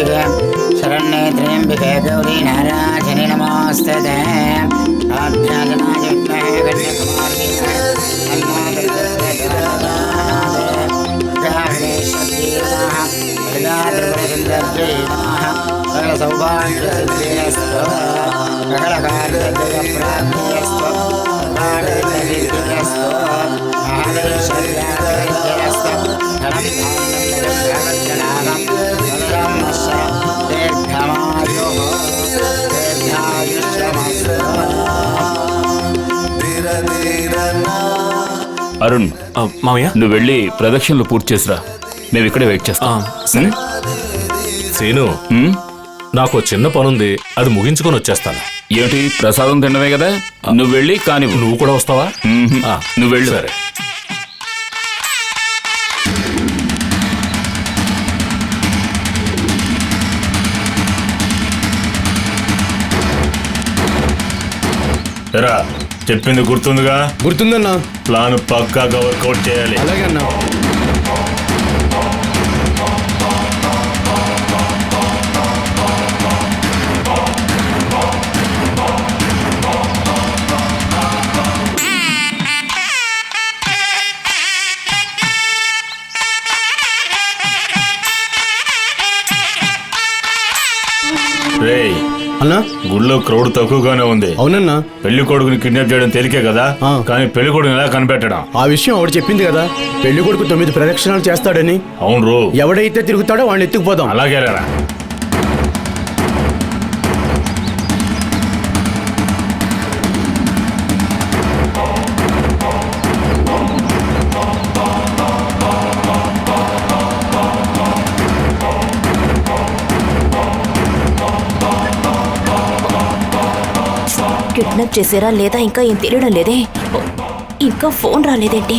त्र्यम्बिके शरण्ये त्र्यम्बिके गौरी नारायणी नमोस्तुते आध्यात्माय विद्महे कन्याकुमारी तन्नो दुर्गे सौभाग्यस्तु सकलकार्यजयप्राप्तिस्तु भारतविद्यस्तु महादेशर्यास्तु धनं धान्यं दीर्घमायुः दीर्घायुष्यमस्तु। అరుణ్ మామయ్య నువ్వు వెళ్ళి ప్రదక్షిణలు పూర్తి చేసిరా, మేము ఇక్కడే వెయిట్ చేస్తాం. సరే సీను, నాకు చిన్న పనుంది, అది ముగించుకొని వచ్చేస్తాను. ఏమిటి ప్రసాదం తినవే కదా, నువ్వు వెళ్ళి కానీ నువ్వు కూడా వస్తావా? నువ్వు వెళ్ళు. సరే. ఎరా చెప్పింది గుర్తుందిగా? గుర్తుందన్నా. ప్లాన్ పక్కాగా వర్కౌట్ చేయాలి. అలాగే అన్నా. రేయ్ అన్నా, గుళ్ళో క్రౌడ్ తక్కువగానే ఉంది. అవునన్నా. పెళ్లి కొడుకుని కిడ్నాప్ చేయడం తేలికే కదా, కానీ పెళ్లి కొడుకుని ఎలా కనిపెట్టడం? ఆ విషయం ఆవిడ చెప్పింది కదా, పెళ్లి కొడుకు 9 ప్రదక్షిణాలు చేస్తాడని. అవును రో, ఎవడైతే తిరుగుతాడో వాడిని ఎత్తుకుపోదాం. అలాగే రా. కిడ్నాప్ చేసారా లేదా ఇంకా ఏం తెలియడం లేదే. ఇంకా ఫోన్ రాలేదేంటి?